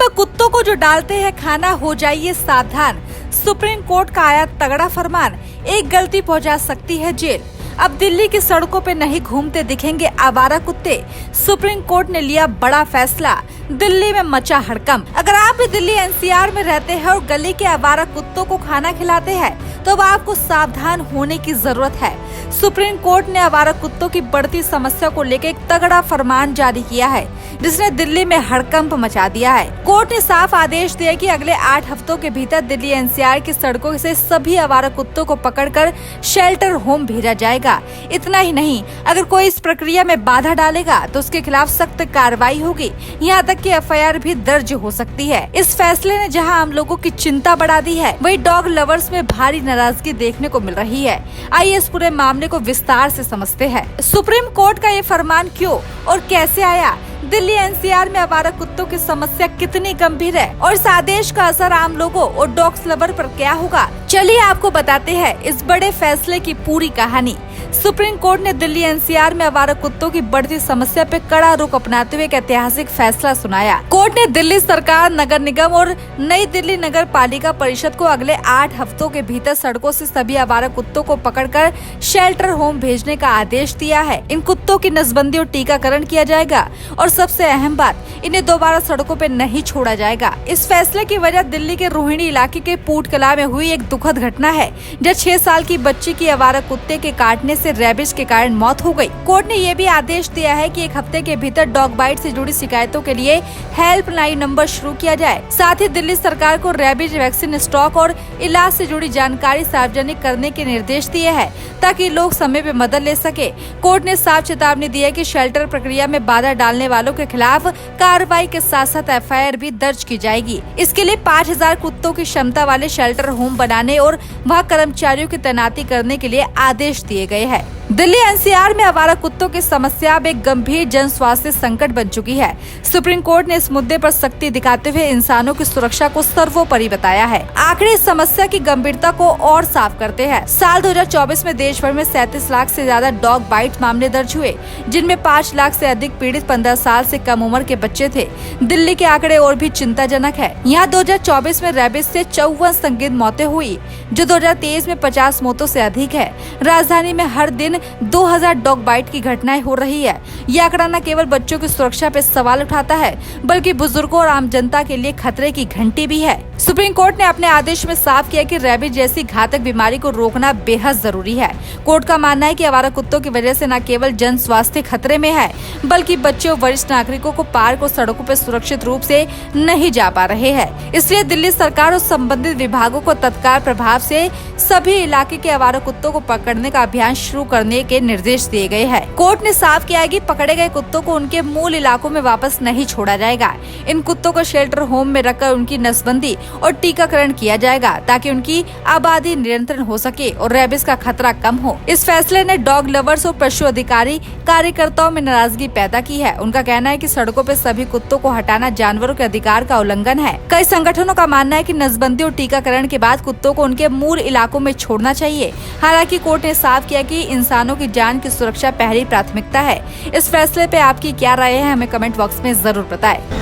अब कुत्तों को जो डालते हैं खाना हो जाइए सावधान। सुप्रीम कोर्ट का आया तगड़ा फरमान, एक गलती पहुंचा सकती है जेल। अब दिल्ली की सड़कों पे नहीं घूमते दिखेंगे आवारा कुत्ते। सुप्रीम कोर्ट ने लिया बड़ा फैसला, दिल्ली में मचा हड़कंप। अगर आप भी दिल्ली एनसीआर में रहते हैं और गली के आवारा कुत्तों को खाना खिलाते हैं तो अब आपको सावधान होने की जरूरत है। सुप्रीम कोर्ट ने आवारा कुत्तों की बढ़ती समस्या को लेकर एक तगड़ा फरमान जारी किया है, जिसने दिल्ली में हड़कंप मचा दिया है। कोर्ट ने साफ आदेश दिया कि अगले 8 हफ्तों के भीतर दिल्ली एनसीआर की सड़कों से सभी आवारा कुत्तों को पकड़कर शेल्टर होम भेजा जाएगा। इतना ही नहीं, अगर कोई इस प्रक्रिया में बाधा डालेगा तो उसके खिलाफ सख्त कार्रवाई होगी, यहाँ तक कि एफआईआर भी दर्ज हो सकती है। इस फैसले ने जहाँ आम लोगों की चिंता बढ़ा दी है, वही डॉग लवर्स में भारी नाराजगी देखने को मिल रही है। आइए इस पूरे मामले को विस्तार से समझते हैं। सुप्रीम कोर्ट का ये फरमान क्यों और कैसे आया, दिल्ली एनसीआर में आवारा कुत्तों की समस्या कितनी गंभीर है और इस आदेश का असर आम लोगों और डॉग्स लवर पर क्या होगा, चलिए आपको बताते हैं इस बड़े फैसले की पूरी कहानी। सुप्रीम कोर्ट ने दिल्ली एनसीआर में आवारा कुत्तों की बढ़ती समस्या पे कड़ा रुख अपनाते हुए एक ऐतिहासिक फैसला सुनाया। कोर्ट ने दिल्ली सरकार, नगर निगम और नई दिल्ली नगर पालिका परिषद को अगले 8 हफ्तों के भीतर सड़कों से सभी आवारा कुत्तों को पकड़कर शेल्टर होम भेजने का आदेश दिया है। इन कुत्तों की नसबंदी और टीकाकरण किया जाएगा और सबसे अहम बात, इन्हें दोबारा सड़कों पे नहीं छोड़ा जाएगा। इस फैसले की वजह दिल्ली के रोहिणी इलाके के पूटकला में हुई एक दुखद घटना है, जहाँ 6 साल की बच्ची की आवारा कुत्ते के काटने से रेबिस के कारण मौत हो गई। कोर्ट ने यह भी आदेश दिया है कि 1 हफ्ते के भीतर डॉग बाइट से जुड़ी शिकायतों के लिए हेल्पलाइन नंबर शुरू किया जाए। साथ ही दिल्ली सरकार को रेबिस वैक्सीन स्टॉक और इलाज से जुड़ी जानकारी सार्वजनिक करने के निर्देश दिए हैं, ताकि लोग समय पे मदद ले सके। कोर्ट ने साफ चेतावनी दी है कि शेल्टर प्रक्रिया में बाधा डालने वालों के खिलाफ कार्रवाई के साथ साथ एफआईआर भी दर्ज की जाएगी। इसके लिए 5000 कुत्तों की क्षमता वाले शेल्टर होम बनाने और वहां कर्मचारियों की तैनाती करने के लिए आदेश दिए गए हैं। दिल्ली एनसीआर में आवारा कुत्तों की समस्या अब एक गंभीर जन स्वास्थ्य संकट बन चुकी है। सुप्रीम कोर्ट ने इस मुद्दे पर सख्ती दिखाते हुए इंसानों की सुरक्षा को सर्वोपरि बताया है। आंकड़े इस समस्या की गंभीरता को और साफ करते हैं। साल 2024 में देश भर में 37 लाख से ज्यादा डॉग बाइट मामले दर्ज हुए, जिनमें 5 लाख से अधिक पीड़ित 15 साल से कम उम्र के बच्चे थे। दिल्ली के आंकड़े और भी चिंताजनक है। यहाँ 2024 में रेबिस से 54 संदिग्ध मौतें हुई, जो 2023 में 50 मौतों से अधिक है। राजधानी में हर दिन 2000 डॉग बाइट की घटनाएं हो रही है। यह आंकड़ा न केवल बच्चों की सुरक्षा पे सवाल उठाता है, बल्कि बुजुर्गों और आम जनता के लिए खतरे की घंटी भी है। सुप्रीम कोर्ट ने अपने आदेश में साफ किया कि रेबीज जैसी घातक बीमारी को रोकना बेहद जरूरी है। कोर्ट का मानना है कि आवारा कुत्तों की वजह से न केवल जन स्वास्थ्य खतरे में है, बल्कि बच्चे और वरिष्ठ नागरिकों को पार्क और सड़कों पर सुरक्षित रूप से नहीं जा पा रहे हैं। इसलिए दिल्ली सरकार और संबंधित विभागों को तत्काल प्रभाव से सभी इलाके के आवारा कुत्तों को पकड़ने का अभियान शुरू करने के निर्देश दिए गए हैं। कोर्ट ने साफ किया है कि पकड़े गए कुत्तों को उनके मूल इलाकों में वापस नहीं छोड़ा जाएगा। इन कुत्तों को शेल्टर होम में रखकर उनकी नसबंदी और टीकाकरण किया जाएगा, ताकि उनकी आबादी नियंत्रण हो सके और रेबिस का खतरा कम हो। इस फैसले ने डॉग लवर्स और पशु अधिकारी कार्यकर्ताओं में नाराजगी पैदा की है। उनका कहना है कि सड़कों पर सभी कुत्तों को हटाना जानवरों के अधिकार का उल्लंघन है। कई संगठनों का मानना है कि नसबंदी और टीकाकरण के बाद कुत्तों को उनके मूल इलाकों में छोड़ना चाहिए। हालांकि कोर्ट ने साफ किया कि इंसानों की जान की सुरक्षा पहली प्राथमिकता है। इस फैसले पे आपकी क्या राय है, हमें कमेंट बॉक्स में जरूर बताएं।